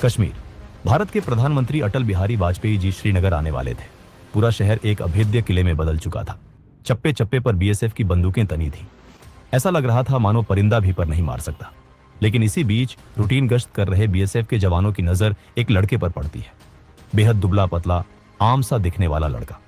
कश्मीर। भारत के प्रधानमंत्री अटल बिहारी वाजपेयी जी श्रीनगर आने वाले थे। पूरा शहर एक अभेद्य किले में बदल चुका था। चप्पे चप्पे पर बीएसएफ की बंदूकें तनी थी। ऐसा लग रहा था मानो परिंदा भी पर नहीं मार सकता। लेकिन इसी बीच रूटीन गश्त कर रहे बीएसएफ के जवानों की नजर एक लड़के पर पड़ती है। बेहद दुबला पतला, आम सा दिखने वाला लड़का।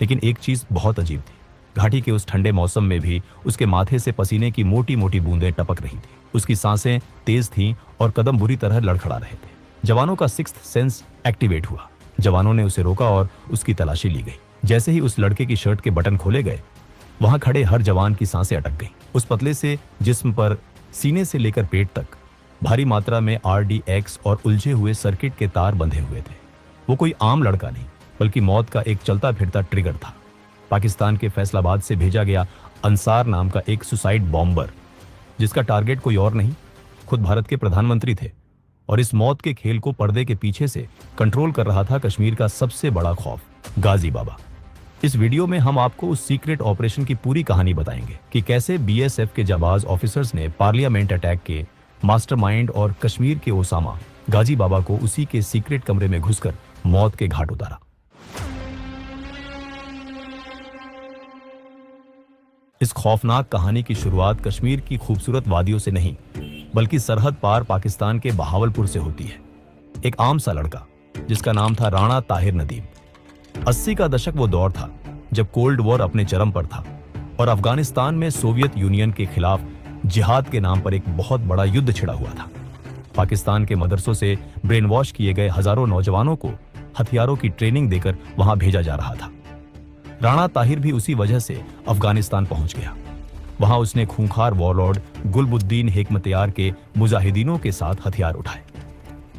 लेकिन एक चीज बहुत अजीब थी। घाटी के उस ठंडे मौसम में भी उसके माथे से पसीने की मोटी मोटी बूंदें टपक रही थी। उसकी सांसें तेज थीं और कदम बुरी तरह लड़खड़ा रहे थे। जवानों का सिक्स्थ सेंस एक्टिवेट हुआ। जवानों ने उसे रोका और उसकी तलाशी ली गई। जैसे ही उस लड़के की शर्ट के बटन खोले गए, वहां खड़े हर जवान की सांसें अटक गईं। उस पतले से जिस्म पर सीने से लेकर पेट तक भारी मात्रा में RDX और उलझे हुए सर्किट के तार बंधे हुए थे। वो कोई आम लड़का नहीं, बल्कि मौत का एक चलता फिरता ट्रिगर था। पाकिस्तान के फैसलाबाद से भेजा गया अंसार नाम का एक सुसाइड बॉम्बर, जिसका टारगेट कोई और नहीं, खुद भारत के प्रधानमंत्री थे। और इस मौत के खेल को पर्दे के पीछे से कंट्रोल कर रहा था कश्मीर का सबसे बड़ा खौफ, गाजी बाबा। इस वीडियो में हम आपको उस सीक्रेट ऑपरेशन की पूरी कहानी बताएंगे कि कैसे बीएसएफ के जाबाज ऑफिसर्स ने पार्लियामेंट अटैक के मास्टरमाइंड और कश्मीर के ओसामा गाजी बाबा को उसी के सीक्रेट कमरे में घुसकर मौत के घाट उतारा। इस खौफनाक कहानी की शुरुआत कश्मीर की खूबसूरत वादियों से नहीं, बल्कि सरहद पार पाकिस्तान के बहावलपुर से होती है। एक आम सा लड़का जिसका नाम था राणा ताहिर नदीम। 80 का दशक वो दौर था जब कोल्ड वॉर अपने चरम पर था और अफगानिस्तान में सोवियत यूनियन के खिलाफ जिहाद के नाम पर एक बहुत बड़ा युद्ध छिड़ा हुआ था। पाकिस्तान के मदरसों से ब्रेन वॉश किए गए हजारों नौजवानों को हथियारों की ट्रेनिंग देकर वहां भेजा जा रहा था। राणा ताहिर भी उसी वजह से अफगानिस्तान पहुंच गया। वहां उसने खूंखार वॉरलॉर्ड गुलबुद्दीन हेकमतयार के मुजाहिदीनों के साथ हथियार उठाए।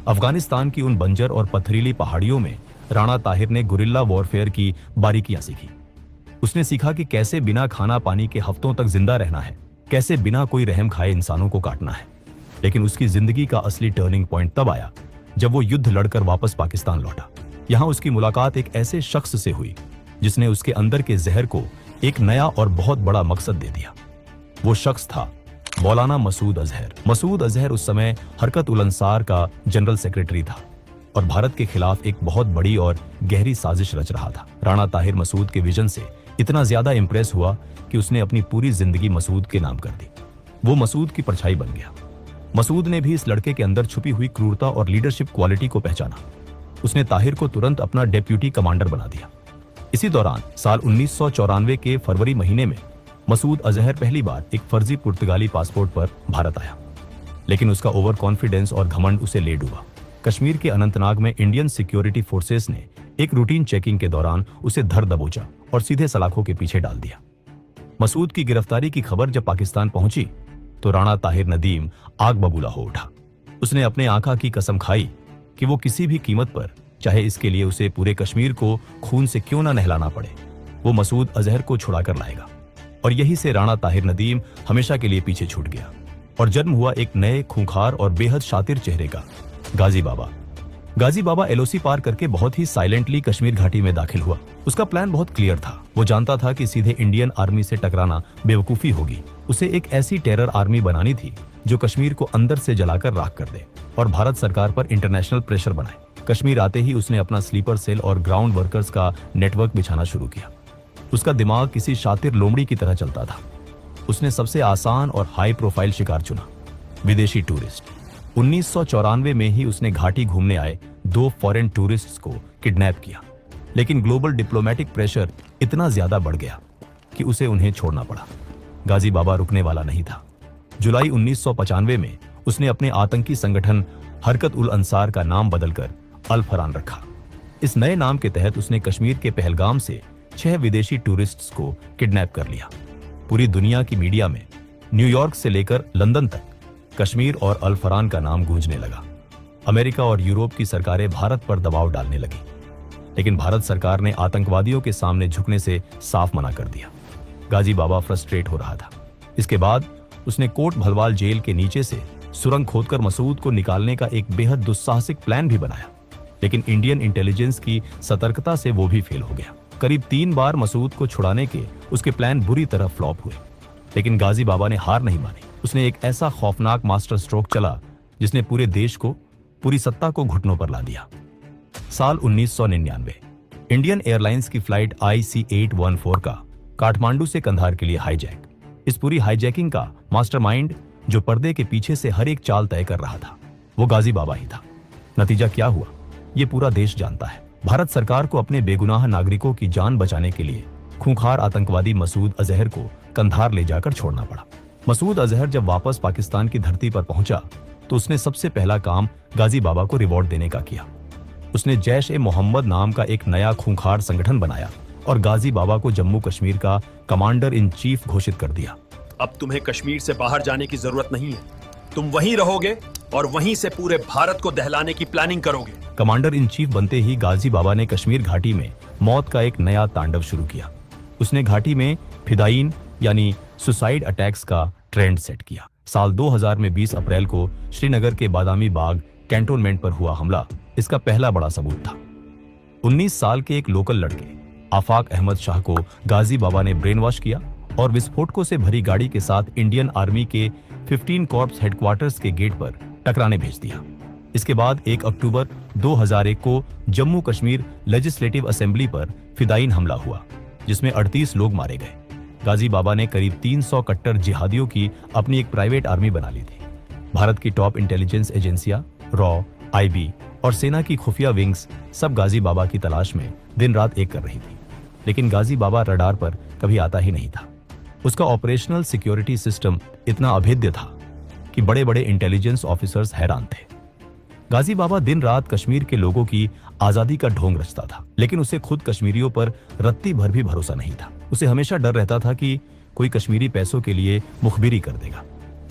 अफगानिस्तान की उन बंजर और पथरीली पहाड़ियों में राणा ताहिर ने गुरिल्ला वॉरफेयर की बारीकियां सीखी। उसने सीखा कि कैसे बिना खाना पानी के हफ्तों तक जिंदा रहना है, कैसे बिना कोई रहम खाए इंसानों को काटना है। लेकिन उसकी जिंदगी का असली टर्निंग पॉइंट तब आया जब वो युद्ध लड़कर वापस पाकिस्तान लौटा। यहां उसकी मुलाकात एक ऐसे शख्स से हुई जिसने उसके अंदर के जहर को एक नया और बहुत बड़ा मकसद दे दिया। वो शख्स था मौलाना मसूद अजहर। मसूद अजहर उस समय हरकत उल अंसार का जनरल सेक्रेटरी था और भारत के खिलाफ एक बहुत बड़ी और गहरी साजिश रच रहा था। राणा ताहिर मसूद के विजन से इतना ज्यादा इंप्रेस हुआ कि उसने अपनी पूरी जिंदगी मसूद के नाम कर दी। वो मसूद की परछाई बन गया। मसूद ने भी इस लड़के के अंदर छुपी हुई क्रूरता और लीडरशिप क्वालिटी को पहचाना। उसने ताहिर को तुरंत अपना डेप्यूटी कमांडर बना दिया। इसी दौरान साल 1994 के फरवरी महीने में मसूद अजहर पहली बार एक फर्जी पुर्तगाली पासपोर्ट पर भारत आया। लेकिन उसका ओवर कॉन्फिडेंस और घमंड उसे ले डूबा। कश्मीर के अनंतनाग में इंडियन सिक्योरिटी फोर्सेस ने एक रूटीन चेकिंग के दौरान उसे धर दबोचा और सीधे सलाखों के पीछे डाल दिया। मसूद की गिरफ्तारी की खबर जब पाकिस्तान पहुंची तो राणा ताहिर नदीम आग बबूला हो उठा। उसने अपने आका की कसम खाई कि वो किसी भी कीमत पर, चाहे इसके लिए उसे पूरे कश्मीर को खून से क्यों ना नहलाना पड़े, वो मसूद अजहर को छुड़ा कर लाएगा। और यही से राणा ताहिर नदीम हमेशा के लिए पीछे छूट गया और जन्म हुआ एक नए खूंखार और बेहद शातिर चेहरे का, गाजी बाबा। गाजी बाबा LOC पार करके बहुत ही साइलेंटली कश्मीर घाटी में दाखिल हुआ। उसका प्लान बहुत क्लियर था। वो जानता था कि सीधे इंडियन आर्मी से टकराना बेवकूफी होगी। उसे एक ऐसी टेरर आर्मी बनानी थी जो कश्मीर को अंदर से जलाकर राख कर दे और भारत सरकार पर इंटरनेशनल प्रेशर बनाए। कश्मीर आते ही उसने अपना स्लीपर सेल और ग्राउंड वर्कर्स का नेटवर्क बिछाना शुरू किया। उसका दिमाग किसी शातिर लोमड़ी की तरह चलता था। उसने सबसे आसान और हाई प्रोफाइल शिकार चुना, विदेशी टूरिस्ट। 1994 में ही उसने घाटी घूमने आए 2 फॉरेन टूरिस्ट्स को किडनैप किया। लेकिन ग्लोबल डिप्लोमेटिक प्रेशर इतना ज्यादा बढ़ गया कि उसे उन्हें छोड़ना पड़ा। गाजी बाबा रुकने वाला नहीं था। जुलाई 1995 में उसने अपने आतंकी संगठन हरकत उल अंसार का नाम बदलकर अल फरान रखा। इस नए नाम के तहत उसने कश्मीर के पहलगाम से 6 विदेशी टूरिस्ट्स को किडनैप कर लिया। पूरी दुनिया की मीडिया में न्यूयॉर्क से लेकर लंदन तक कश्मीर और अल फरान का नाम गूंजने लगा। अमेरिका और यूरोप की सरकारें भारत पर दबाव डालने लगी। लेकिन भारत सरकार ने आतंकवादियों के सामने झुकने से साफ मना कर दिया। गाजी बाबा फ्रस्ट्रेट हो रहा था। इसके बाद उसने कोट भलवाल जेल के नीचे से सुरंग खोदकर मसूद को निकालने का एक बेहद दुस्साहसिक प्लान भी बनाया। लेकिन इंडियन इंटेलिजेंस की सतर्कता से वो भी फेल हो गया। करीब 3 बार मसूद को छुड़ाने के उसके प्लान बुरी तरह फ्लॉप हुए। लेकिन गाजी बाबा ने हार नहीं मानी। उसने एक ऐसा खौफनाक मास्टर स्ट्रोक चला जिसने पूरे देश को पूरी सत्ता को घुटनों पर ला दिया। साल 1999 इंडियन एयरलाइंस की फ्लाइट IC814 का काठमांडू से कंधार के लिए हाईजैक। इस पूरी हाईजैकिंग का मास्टरमाइंड, जो पर्दे के पीछे से हर एक चाल तय कर रहा था, वो गाजी बाबा ही था। नतीजा क्या हुआ, ये पूरा देश जानता है। भारत सरकार को अपने बेगुनाह नागरिकों की जान बचाने के लिए खूंखार आतंकवादी मसूद अजहर को कंधार ले जाकर छोड़ना पड़ा। मसूद अजहर जब वापस पाकिस्तान की धरती पर पहुंचा तो उसने सबसे पहला काम गाजी बाबा को रिवॉर्ड देने का किया। उसने जैश-ए-मोहम्मद नाम का एक नया खूंखार संगठन बनाया और गाजी बाबा को जम्मू कश्मीर का कमांडर इन चीफ घोषित कर दिया। अब तुम्हें कश्मीर से बाहर जाने की जरूरत नहीं है, तुम वहीं रहोगे और वहीं से पूरे भारत को दहलाने की प्लानिंग करोगे। कमांडर इन चीफ बनते ही गाजी बाबा ने कश्मीर घाटी में मौत का एक नया तांडव शुरू किया। उसने घाटी में फिदायीन यानी सुसाइड अटैक्स का ट्रेंड सेट किया। साल 2000 में 20 अप्रैल को श्रीनगर के बादामी बाग कैंटोनमेंट पर हुआ हमला इसका पहला बड़ा सबूत था। 19 साल के एक लोकल लड़के आफाक अहमद शाह को गाजी बाबा ने ब्रेन वॉश किया और विस्फोटकों से भरी गाड़ी के साथ इंडियन आर्मी के 15 कॉर्प्स हेडक्वार्टर्स के गेट पर टकराने भेज दिया। इसके बाद 1 अक्टूबर 2001 को जम्मू कश्मीर लेजिस्लेटिव असेंबली पर फिदायीन हमला हुआ, जिसमें 38 लोग मारे गए। गाजी बाबा ने करीब 300 कट्टर जिहादियों की अपनी एक प्राइवेट आर्मी बना ली थी। भारत की टॉप इंटेलिजेंस एजेंसियां, रॉ, IB और सेना की खुफिया विंग्स सब गाजी बाबा की तलाश में दिन रात एक कर रही थी, लेकिन गाजी बाबा रडार पर कभी आता ही नहीं था। उसका ऑपरेशनल सिक्योरिटी सिस्टम इतना अभेद्य था कि बड़े बड़े इंटेलिजेंस ऑफिसर्स हैरान थे। गाजी बाबा दिन रात कश्मीर के लोगों की आजादी का ढोंग रचता था, लेकिन उसे खुद कश्मीरियों पर रत्ती भर भी भरोसा नहीं था। उसे हमेशा डर रहता था कि कोई कश्मीरी पैसों के लिए मुखबिरी कर देगा।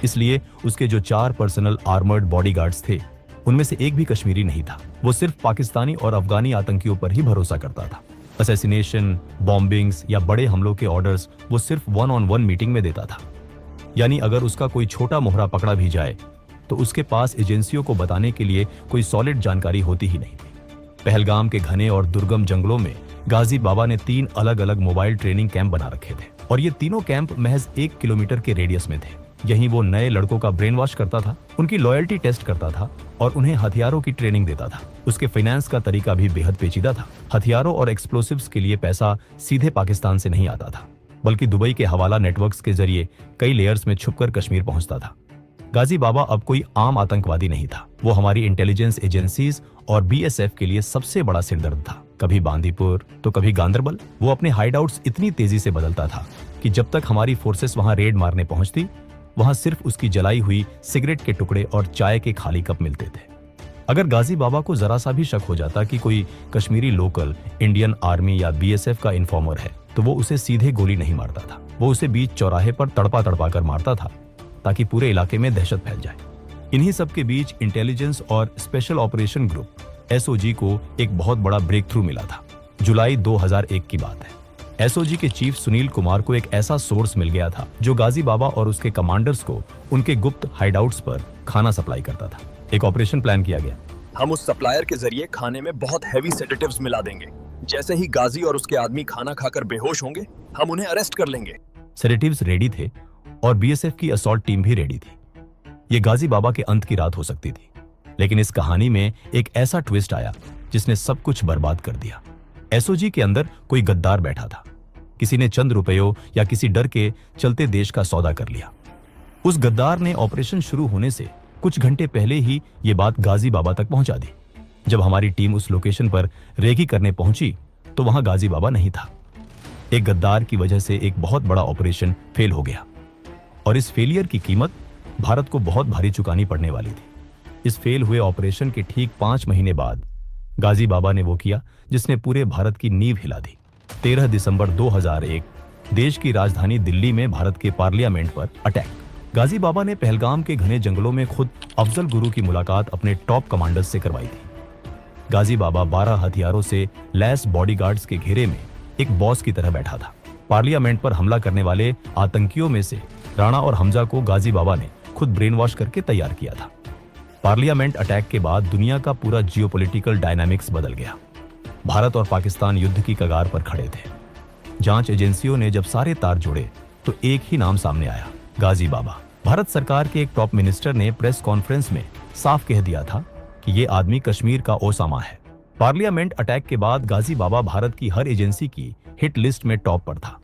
इसलिए उसके जो 4 पर्सनल आर्मर्ड बॉडीगार्ड्स थे, उनमें से एक भी कश्मीरी नहीं था। वो सिर्फ पाकिस्तानी और अफगानी आतंकियों पर ही भरोसा करता था। असैसिनेशन, बॉम्बिंग्स या बड़े हमलों के ऑर्डर्स वो सिर्फ 1-on-1 मीटिंग में देता था। यानी अगर उसका कोई छोटा मोहरा पकड़ा भी जाए तो उसके पास एजेंसियों को बताने के लिए कोई सॉलिड जानकारी होती ही नहीं थी। पहलगाम के घने और दुर्गम जंगलों में गाजी बाबा ने 3 अलग अलग मोबाइल ट्रेनिंग कैंप बना रखे थे और ये तीनों कैंप महज 1 किलोमीटर के रेडियस में थे। यहीं वो नए लड़कों का ब्रेन वॉश करता था, उनकी लॉयल्टी टेस्ट करता था और उन्हें हथियारों की ट्रेनिंग देता था। उसके फाइनेंस का तरीका भी बेहद पेचीदा था। हथियारों और एक्सप्लोसिव्स के लिए पैसा सीधे पाकिस्तान से नहीं आता था, बल्कि दुबई के हवाला नेटवर्क्स के जरिए कई लेयर्स में छुपकर कश्मीर पहुंचता था। गाजी बाबा अब कोई आम आतंकवादी नहीं था। वो हमारी इंटेलिजेंस एजेंसीज और BSF के लिए सबसे बड़ा सिरदर्द था। कभी बांदीपुर तो कभी गांदरबल। वो अपने हाइडआउट्स इतनी तेजी से बदलता था कि जब तक हमारी फोर्सेस वहां रेड मारने पहुंचती, वहां सिर्फ उसकी जलाई हुई सिगरेट के टुकड़े और चाय के खाली कप मिलते थे। अगर गाजी बाबा को जरा सा भी शक हो जाता कि कोई कश्मीरी लोकल इंडियन आर्मी या BSF का इन्फॉर्मर है, तो वो उसे सीधे गोली नहीं मारता था। वो उसे बीच चौराहे पर तड़पा तड़पा कर मारता था ताकि पूरे इलाके में दहशत फैल जाए। इन्हीं सब के बीच इंटेलिजेंस और स्पेशल ऑपरेशन ग्रुप SOG को एक बहुत बड़ा ब्रेक थ्रू मिला था। जुलाई 2001 की बात है। SOG के चीफ सुनील कुमार को एक ऐसा सोर्स मिल गया था जो गाजी बाबा और उसके कमांडर्स को उनके गुप्त हाइडआउट्स पर खाना सप्लाई करता था। एक ऑपरेशन प्लान किया गया। हम उस सप्लायर के जरिए खाने में बहुत हैवी सेडेटिव्स मिला देंगे। जैसे ही गाजी और उसके आदमी खाना खाकर बेहोश होंगे, हम उन्हें अरेस्ट कर लेंगे। सेडेटिव्स रेडी थे और BSF की असॉल्ट टीम भी रेडी थी। ये गाजी बाबा के अंत की रात हो सकती थी, लेकिन इस कहानी में एक ऐसा ट्विस्ट आया जिसने सब कुछ बर्बाद कर दिया। SOG के अंदर कोई गद्दार बैठा था। किसी ने चंद रुपयों या किसी डर के चलते देश का सौदा कर लिया। उस गद्दार ने ऑपरेशन शुरू होने से कुछ घंटे पहले ही ये बात गाजी बाबा तक पहुंचा दी। जब हमारी टीम उस लोकेशन पर रेकी करने पहुंची तो वहां गाजी बाबा नहीं था। एक गद्दार की वजह से एक बहुत बड़ा ऑपरेशन फेल हो गया और इस फेलियर की कीमत भारत को बहुत भारी चुकानी पड़ने वाली थी। इस फेल हुए ऑपरेशन के ठीक 5 महीने बाद गाजी बाबा ने वो किया जिसने पूरे भारत की नींव हिला दी। 13 दिसंबर 2001 देश की राजधानी दिल्ली में भारत के पार्लियामेंट पर अटैक। गाजी बाबा ने पहलगाम के घने जंगलों में खुद अफजल गुरु की मुलाकात अपने टॉप कमांडर्स से करवाई थी। गाजी बाबा 12 हथियारों से लैस बॉडीगार्ड्स के घेरे में एक बॉस की तरह बैठा था। पार्लियामेंट पर हमला करने वाले आतंकियों में से राणा और हमजा को गाजी बाबा ने खुद ब्रेन वॉश करके तैयार किया था। पार्लियामेंट अटैक के बाद दुनिया का पूरा जियोपॉलिटिकल डायनामिक्स बदल गया। भारत और पाकिस्तान युद्ध की कगार पर खड़े थे। जांच एजेंसियों ने जब सारे तार जोड़े तो एक ही नाम सामने आया, गाजी बाबा। भारत सरकार के एक टॉप मिनिस्टर ने प्रेस कॉन्फ्रेंस में साफ कह दिया था कि कि ये आदमी कश्मीर का ओसामा है। पार्लियामेंट अटैक के बाद गाजी बाबा भारत की हर एजेंसी की हिट लिस्ट में टॉप पर था।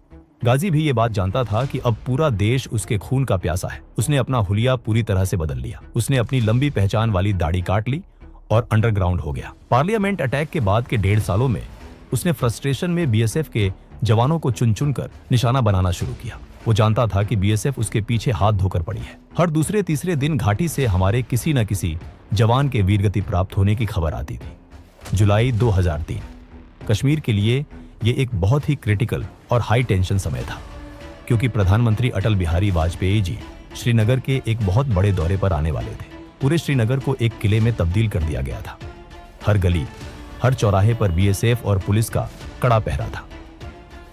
गाजी भी ये बात जानता था कि अब पूरा देश उसके खून का प्यासा है। उसने अपना हुलिया पूरी तरह से बदल लिया। उसने अपनी लंबी पहचान वाली दाढ़ी काट ली और अंडरग्राउंड हो गया। पार्लियामेंट अटैक के बाद के 1.5 सालों में उसने फ्रस्ट्रेशन में बीएसएफ के जवानों को चुन चुन कर निशाना बनाना शुरू किया। वो जानता था कि बीएसएफ उसके पीछे हाथ धोकर पड़ी है। हर दूसरे तीसरे दिन घाटी से हमारे किसी न किसी जवान के वीरगति प्राप्त होने की खबर आती थी। जुलाई 2003 कश्मीर के लिए ये एक बहुत ही क्रिटिकल और हाई टेंशन समय था, क्योंकि प्रधानमंत्री अटल बिहारी वाजपेयी जी श्रीनगर के एक बहुत बड़े दौरे पर आने वाले थे। पूरे श्रीनगर को एक किले में तब्दील कर दिया गया था। हर गली, हर चौराहे पर बीएसएफ और पुलिस का कड़ा पहरा था।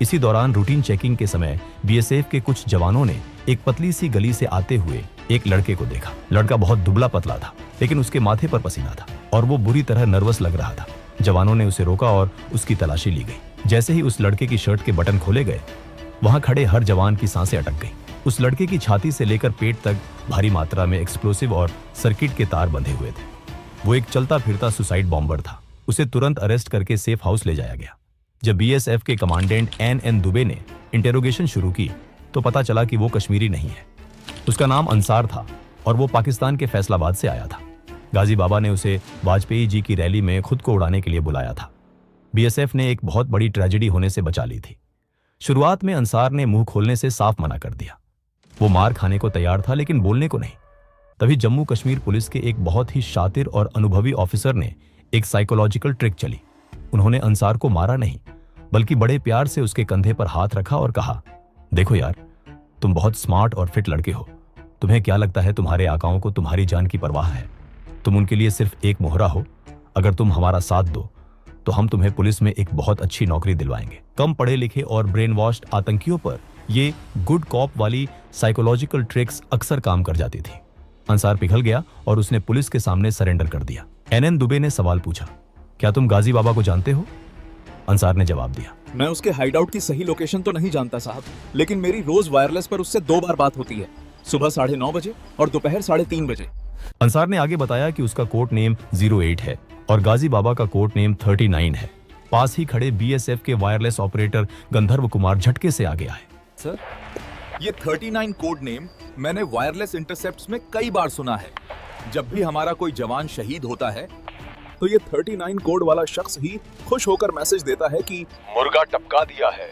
इसी दौरान रूटीन चेकिंग के समय बीएसएफ के कुछ जवानों ने एक पतली सी गली से आते हुए एक लड़के को देखा। लड़का बहुत दुबला पतला था, लेकिन उसके माथे पर पसीना था और वो बुरी तरह नर्वस लग रहा था। जवानों ने उसे रोका और उसकी तलाशी ली गई। जैसे ही उस लड़के की शर्ट के बटन खोले गए, वहां खड़े हर जवान की सांसें अटक गई। उस लड़के की छाती से लेकर पेट तक भारी मात्रा में एक्सप्लोसिव और सर्किट के तार बंधे हुए थे। वो एक चलता फिरता सुसाइड बॉम्बर था। उसे तुरंत अरेस्ट करके सेफ हाउस ले जाया गया। जब बीएसएफ के कमांडेंट एन दुबे ने इंटेरोगेशन शुरू की तो पता चला कि वो कश्मीरी नहीं है। उसका नाम अंसार था और वो पाकिस्तान के फैसलाबाद से आया था। गाजी बाबा ने उसे वाजपेयी जी की रैली में खुद को उड़ाने के लिए बुलाया था। बीएसएफ ने एक बहुत बड़ी ट्रेजेडी होने से बचा ली थी। शुरुआत में अंसार ने मुंह खोलने से साफ मना कर दिया। वो मार खाने को तैयार था, लेकिन बोलने को नहीं। तभी जम्मू कश्मीर पुलिस के एक बहुत ही शातिर और अनुभवी ऑफिसर ने एक साइकोलॉजिकल ट्रिक चली। उन्होंने अंसार को मारा नहीं, बल्कि बड़े प्यार से उसके कंधे पर हाथ रखा और कहा, देखो यार, तुम बहुत स्मार्ट और फिट लड़के हो। तुम्हें क्या लगता है तुम्हारे आकाओं को तुम्हारी जान की परवाह है? तुम उनके लिए सिर्फ एक मोहरा हो। अगर तुम हमारा साथ दो तो हम तुम्हें पुलिस में एक बहुत अच्छी नौकरी दिलवाएंगे। कम पढ़े लिखे और ब्रेन वॉश्ड आतंकियों पर ये गुड कॉप वाली साइकोलॉजिकल ट्रिक्स अक्सर काम कर जाती थी। अंसार पिघल गया और उसने पुलिस के सामने सरेंडर कर दिया। एन दुबे ने सवाल पूछा, क्या तुम गाजी बाबा को जानते हो? अंसार ने जवाब दिया, मैं उसके हाइडआउट की सही लोकेशन तो नहीं जानता साहब, लेकिन मेरी रोज वायरलेस पर उससे 2 बार बात होती है, सुबह 9:30 बजे और दोपहर 3:30 बजे। अंसार ने आगे बताया कि उसका कोड नेम 08 है और गाजी बाबा का कोड नेम 39 है। पास ही खड़े बीएसएफ के वायरलेस ऑपरेटर गंधर्व कुमार झटके से आगे आए। सर, ये 39 कोड नेम मैंने वायरलेस इंटरसेप्ट्स में कई बार सुना है। जब भी हमारा कोई जवान शहीद होता है तो ये 39 कोड वाला शख्स ही खुश होकर मैसेज देता है कि मुर्गा टपका दिया है।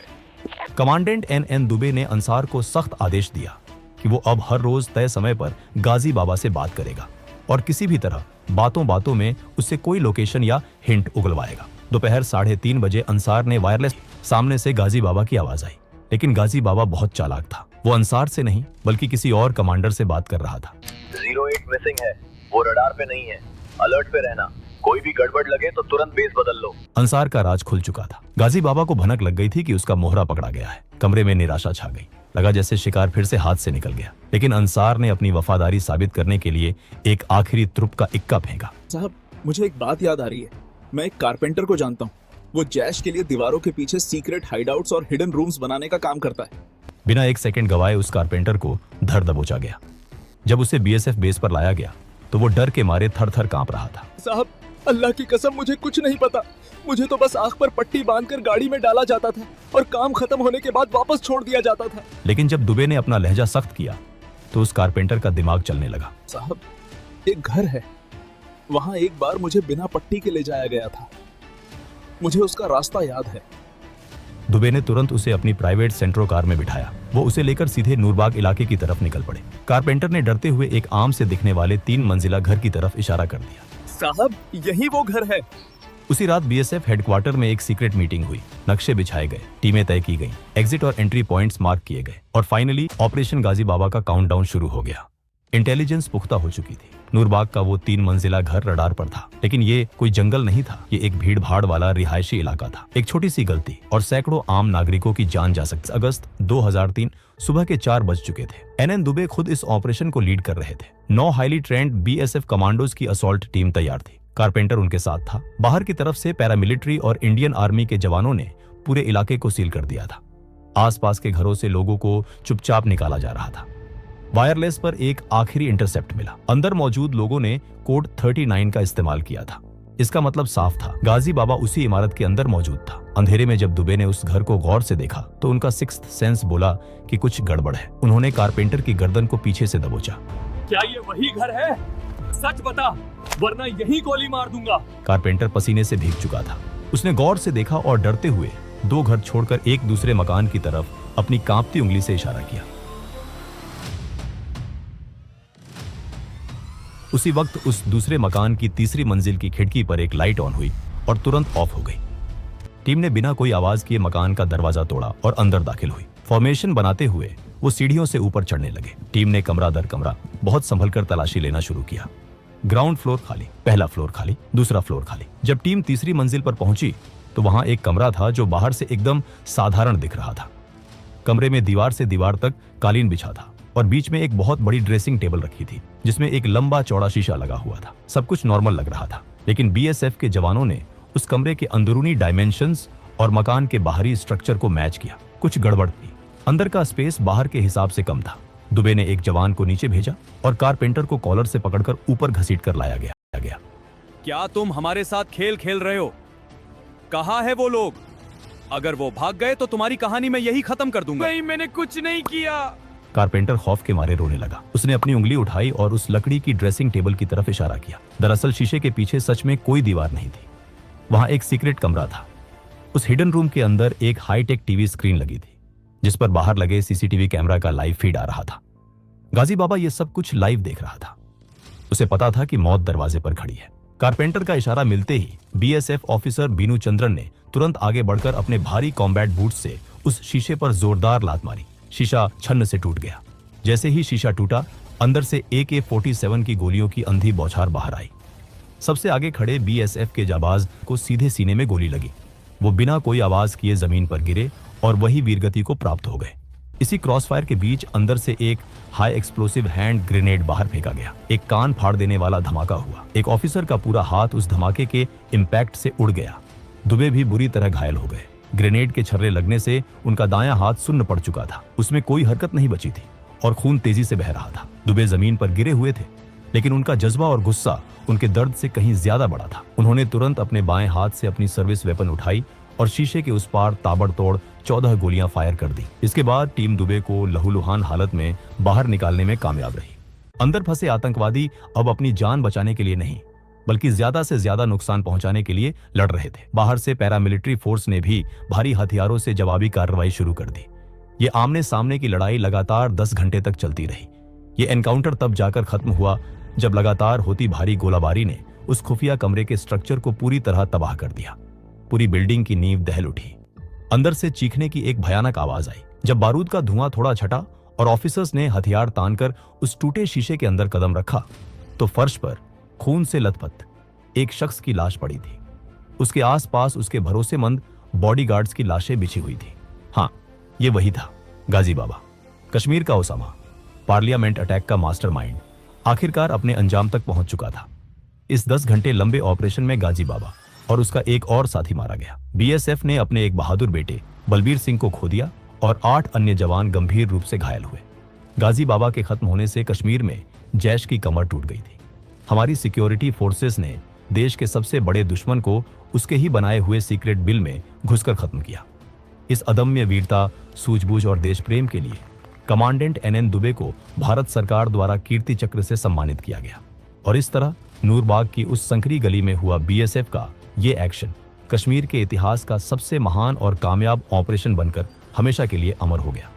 कमांडेंट एन दुबे ने अंसार को सख्त आदेश दिया कि वो अब हर रोज तय समय पर गाजी बाबा से बात करेगा और किसी भी तरह बातों बातों में उससे कोई लोकेशन या हिंट उगलवाएगा। दोपहर 3:30 बजे अंसार ने वायरलेस सामने से गाजी बाबा की आवाज आई, लेकिन गाजी बाबा बहुत चालाक था। वो अंसार से नहीं बल्कि किसी और कमांडर से बात कर रहा था। 08 मिसिंग है, वो रडार पे नहीं है, अलर्ट पे रहना, कोई भी गड़बड़ लगे तो तुरंत बेस बदल लो। अंसार का राज खुल चुका था। गाजी बाबा को भनक लग गई थी कि उसका मोहरा पकड़ा गया है। कमरे में निराशा छा गई। लगा जैसे शिकार फिर से हाथ से निकल गया। लेकिन अंसार ने अपनी वफादारी साबित करने के लिए एक आखिरी तुरुप का इक्का फेंका। साहब, मुझे एक बात याद आ रही है। मैं एक कारपेंटर को जानता हूँ। वो जैश के लिए दीवारों के पीछे सीक्रेट हाइडआउट्स और हिडन रूम्स बनाने का काम करता है। बिना एक सेकंड गवाए उस कारपेंटर को धर दबोचा गया। जब उसे बीएसएफ बेस पर लाया गया तो वो डर के मारे थर थर कांप रहा था। साहब, अल्लाह की कसम मुझे कुछ नहीं पता। मुझे तो बस आंख पर पट्टी बांधकर गाड़ी में डाला जाता था और काम खत्म होने के बाद वापस छोड़ दिया जाता था। लेकिन जब दुबे ने अपना लहजा सख्त किया तो उस कारपेंटर का दिमाग चलने लगा। साहब, एक घर है, वहां एक बार मुझे बिना पट्टी के ले जाया गया था। मुझे उसका रास्ता याद है। दुबे ने तुरंत उसे अपनी प्राइवेट सेंट्रो कार में बिठाया। वो उसे लेकर सीधे नूरबाग इलाके की तरफ निकल पड़े। कारपेंटर ने डरते हुए एक आम से दिखने वाले 3 मंजिला घर की तरफ इशारा कर दिया। साहब, यही वो घर है। उसी रात बीएसएफ हेडक्वार्टर में एक सीक्रेट मीटिंग हुई। नक्शे बिछाए गए, टीमें तय की गईं, एग्जिट और एंट्री पॉइंट्स मार्क किए गए और फाइनली ऑपरेशन गाजी बाबा का काउंटडाउन शुरू हो गया। इंटेलिजेंस पुख्ता हो चुकी थी। नूरबाग का वो 3 मंजिला घर रडार पर था, लेकिन ये कोई जंगल नहीं था। ये एक भीड़ भाड़ वाला रिहायशी इलाका था। एक छोटी सी गलती और सैकड़ों आम नागरिकों की जान जा सकती। अगस्त 2003 सुबह के 4 बज चुके थे। एन दुबे खुद इस ऑपरेशन को लीड कर रहे थे। 9 हाईली ट्रेंड बीएसएफ कमांडोज की असॉल्ट टीम तैयार थी। कारपेंटर उनके साथ था। बाहर की तरफ से पैरामिलिट्री और इंडियन आर्मी के जवानों ने पूरे इलाके को सील कर दिया था। आसपास के घरों से लोगों को चुपचाप निकाला जा रहा था। वायरलेस पर एक आखिरी इंटरसेप्ट मिला। अंदर मौजूद लोगों ने कोड 39 का इस्तेमाल किया था। इसका मतलब साफ था, गाजी बाबा उसी इमारत के अंदर मौजूद था। अंधेरे में जब दुबे ने उस घर को गौर से देखा तो उनका सिक्स्थ सेंस बोला कि कुछ गड़बड़ है। उन्होंने कारपेंटर की गर्दन को पीछे से दबोचा। क्या ये वही घर है? सच बता, वरना यही गोली मार दूंगा। कारपेंटर पसीने से भीग चुका था। उसने गौर से देखा और डरते हुए दो घर छोड़कर एक दूसरे मकान की तरफ अपनी कांपती उंगली से इशारा किया। उसी वक्त उस दूसरे मकान की तीसरी मंजिल की खिड़की पर एक लाइट ऑन हुई और तुरंत ऑफ हो गई। टीम ने बिना कोई आवाज किए मकान का दरवाजा तोड़ा और अंदर दाखिल हुई। फॉर्मेशन बनाते हुए वो सीढ़ियों से ऊपर चढ़ने लगे। टीम ने कमरा दर कमरा बहुत संभलकर तलाशी लेना शुरू किया। ग्राउंड फ्लोर खाली, पहला फ्लोर खाली, दूसरा फ्लोर खाली। जब टीम तीसरी मंजिल पर पहुंची तो वहां एक कमरा था जो बाहर से एकदम साधारण दिख रहा था। कमरे में दीवार से दीवार तक कालीन बिछा था और बीच में एक बहुत बड़ी ड्रेसिंग टेबल रखी थी जिसमें एक लंबा चौड़ा शीशा लगा हुआ था। सब कुछ नॉर्मल लग रहा था, लेकिन बीएसएफ के जवानों ने उस कमरे के अंदरूनी डायमेंशंस और मकान के बाहरी स्ट्रक्चर को मैच किया। कुछ गड़बड़ थी। अंदर का स्पेस बाहर के हिसाब से कम था। दुबे ने एक जवान को नीचे भेजा और कारपेंटर को कॉलर से पकड़कर ऊपर घसीटकर लाया गया। क्या तुम हमारे साथ खेल खेल रहे हो? कहाँ है वो लोग? अगर वो भाग गए तो तुम्हारी कहानी मैं यही खत्म कर दूंगा। नहीं, मैंने कुछ नहीं किया। कारपेंटर खौफ के मारे रोने लगा। उसने अपनी उंगली उठाई और उस लकड़ी की ड्रेसिंग टेबल की तरफ इशारा किया। दरअसल शीशे के पीछे सच में कोई दीवार नहीं थी। वहां एक सीक्रेट कमरा था। उस हिडन रूम के अंदर एक हाईटेक टीवी स्क्रीन लगी थी जिस पर बाहर लगे सीसीटीवी कैमरा का लाइव फीड आ रहा था। गाजी बाबा ये सब कुछ लाइव देख रहा था। उसे पता था कि मौत दरवाजे पर खड़ी है। कारपेंटर का इशारा मिलते ही बीएसएफ ऑफिसर बीनू चंद्रन ने तुरंत आगे बढ़कर अपने भारी कॉम्बैट बूट से उस शीशे पर जोरदार लात मारी। शीशा छन्न से टूट गया। जैसे ही शीशा टूटा, अंदर से AK-47 की गोलियों की अंधी बौछार बाहर आई। सबसे आगे खड़े बीएसएफ के जाबाज को सीधे सीने में गोली लगी। वो बिना कोई आवाज किए जमीन पर गिरे और वही वीरगति को प्राप्त हो गए। इसी क्रॉसफायर के बीच अंदर से एक हाई एक्सप्लोसिव हैंड ग्रेनेड बाहर फेंका गया। एक कान फाड़ देने वाला धमाका हुआ। एक ऑफिसर का पूरा हाथ उस धमाके के इम्पैक्ट से उड़ गया। दुबे भी बुरी तरह घायल हो गए। ग्रेनेड के छर्रे लगने से उनका दायां हाथ सुन्न पड़ चुका था। उसमें कोई हरकत नहीं बची थी और खून तेजी से बह रहा था। दुबे जमीन पर गिरे हुए थे, लेकिन उनका जज्बा और गुस्सा उनके दर्द से कहीं ज्यादा बड़ा था। उन्होंने तुरंत अपने बाएं हाथ से अपनी सर्विस वेपन उठाई और शीशे के उस पार ताबड़तोड़ 14 गोलियां फायर कर दी। इसके बाद टीम दुबे को लहूलुहान हालत में बाहर निकालने में कामयाब रही। अंदर फंसे आतंकवादी अब अपनी जान बचाने के लिए नहीं, बल्कि ज्यादा से ज्यादा नुकसान पहुंचाने के लिए लड़ रहे थे। बाहर से पैरामिलिट्री फोर्स ने भी भारी हथियारों से जवाबी कार्रवाई शुरू कर दी। ये आमने सामने की लड़ाई लगातार 10 घंटे तक चलती रही। ये एनकाउंटर तब जाकर खत्म हुआ जब लगातार होती भारी गोलाबारी ने उस खुफिया कमरे के स्ट्रक्चर को पूरी तरह तबाह कर दिया। पूरी बिल्डिंग की नींव दहल उठी। अंदर से चीखने की एक भयानक आवाज आई। जब बारूद का धुआं थोड़ा छटा और ऑफिसर्स ने हथियार तानकर उस टूटे शीशे के अंदर कदम रखा तो फर्श पर खून से लथपथ एक शख्स की लाश पड़ी थी। उसके आसपास उसके भरोसेमंद बॉडीगार्ड्स की लाशें बिछी हुई थी। हाँ, ये वही था, गाजी बाबा, कश्मीर का ओसामा, पार्लियामेंट अटैक का मास्टरमाइंड, आखिरकार अपने अंजाम तक पहुंच चुका था। इस 10 घंटे लंबे ऑपरेशन में गाजी बाबा और उसका एक और साथी मारा गया। बीएसएफ ने अपने एक बहादुर बेटे बलबीर सिंह को खो दिया और 8 अन्य जवान गंभीर रूप से घायल हुए। गाजी बाबा के खत्म होने से कश्मीर में जैश की कमर टूट गई थी। हमारी सिक्योरिटी फोर्सेस ने देश के सबसे बड़े दुश्मन को उसके ही बनाए हुए सीक्रेट बिल में घुसकर खत्म किया। इस अदम्य वीरता, सूझबूझ और देश प्रेम के लिए कमांडेंट NN दुबे को भारत सरकार द्वारा कीर्ति चक्र से सम्मानित किया गया। और इस तरह नूरबाग की उस संकरी गली में हुआ बीएसएफ का ये एक्शन कश्मीर के इतिहास का सबसे महान और कामयाब ऑपरेशन बनकर हमेशा के लिए अमर हो गया।